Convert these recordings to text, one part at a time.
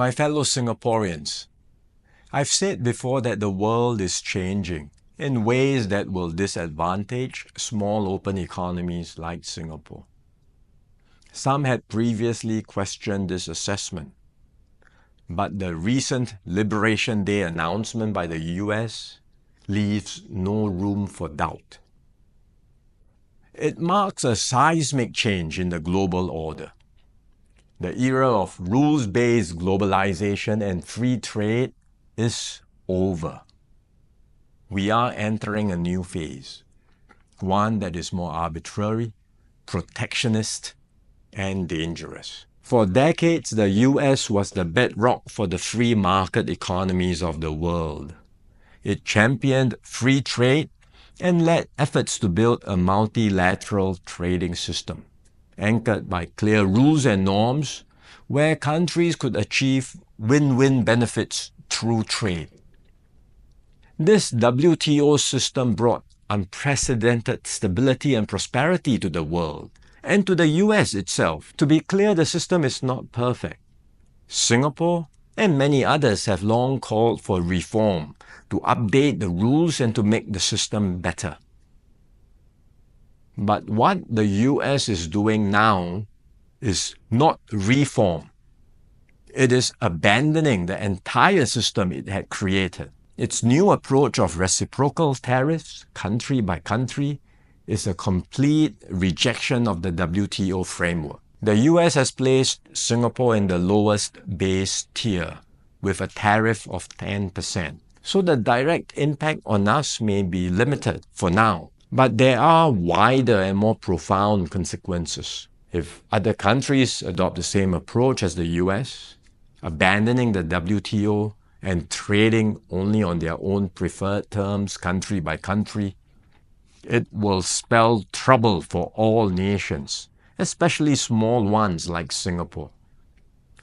My fellow Singaporeans, I've said before that the world is changing in ways that will disadvantage small open economies like Singapore. Some had previously questioned this assessment, but the recent Liberation Day announcement by the US leaves no room for doubt. It marks a seismic change in the global order. The era of rules-based globalization and free trade is over. We are entering a new phase, one that is more arbitrary, protectionist, and dangerous. For decades, the US was the bedrock for the free market economies of the world. It championed free trade and led efforts to build a multilateral trading system, anchored by clear rules and norms where countries could achieve win-win benefits through trade. This WTO system brought unprecedented stability and prosperity to the world and to the US itself. To be clear, the system is not perfect. Singapore and many others have long called for reform to update the rules and to make the system better. But what the US is doing now is not reform. It is abandoning the entire system it had created. Its new approach of reciprocal tariffs, country by country, is a complete rejection of the WTO framework. The US has placed Singapore in the lowest base tier with a tariff of 10%. So the direct impact on us may be limited for now, but there are wider and more profound consequences. If other countries adopt the same approach as the US, abandoning the WTO and trading only on their own preferred terms country by country, it will spell trouble for all nations, especially small ones like Singapore.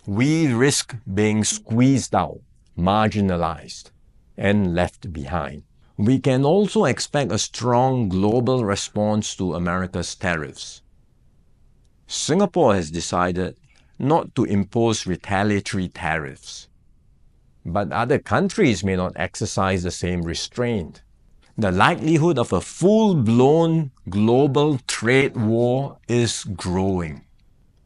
We risk being squeezed out, marginalized, and left behind. We can also expect a strong global response to America's tariffs. Singapore has decided not to impose retaliatory tariffs, but other countries may not exercise the same restraint. The likelihood of a full-blown global trade war is growing.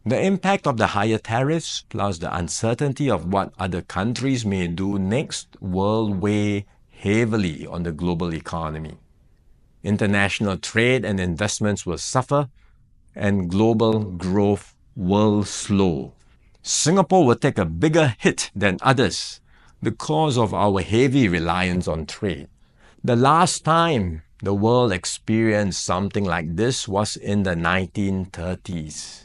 The impact of the higher tariffs, plus the uncertainty of what other countries may do next, will weigh heavily on the global economy. International trade and investments will suffer, and global growth will slow. Singapore will take a bigger hit than others because of our heavy reliance on trade. The last time the world experienced something like this was in the 1930s.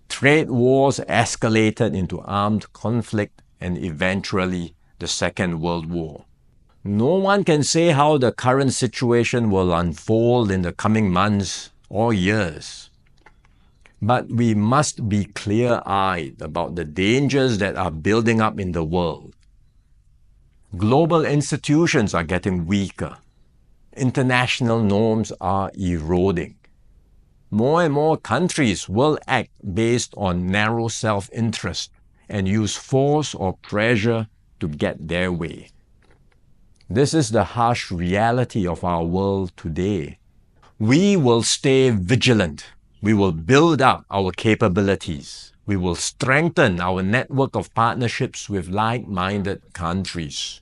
Trade wars escalated into armed conflict and eventually the Second World War. No one can say how the current situation will unfold in the coming months or years. But we must be clear-eyed about the dangers that are building up in the world. Global institutions are getting weaker. International norms are eroding. More and more countries will act based on narrow self-interest and use force or pressure to get their way. This is the harsh reality of our world today. We will stay vigilant. We will build up our capabilities. We will strengthen our network of partnerships with like-minded countries.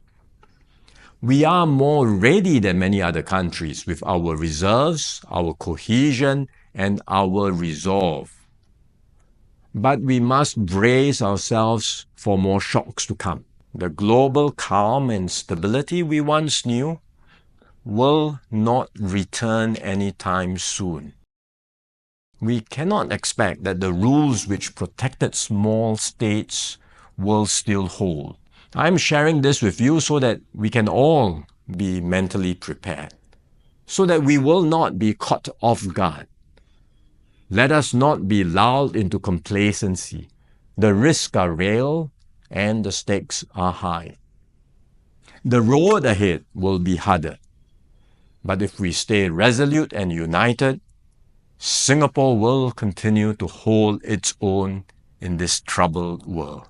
We are more ready than many other countries with our reserves, our cohesion, and our resolve. But we must brace ourselves for more shocks to come. The global calm and stability we once knew will not return anytime soon. We cannot expect that the rules which protected small states will still hold. I'm sharing this with you so that we can all be mentally prepared, so that we will not be caught off guard. Let us not be lulled into complacency. The risks are real and the stakes are high. The road ahead will be harder. But if we stay resolute and united, Singapore will continue to hold its own in this troubled world.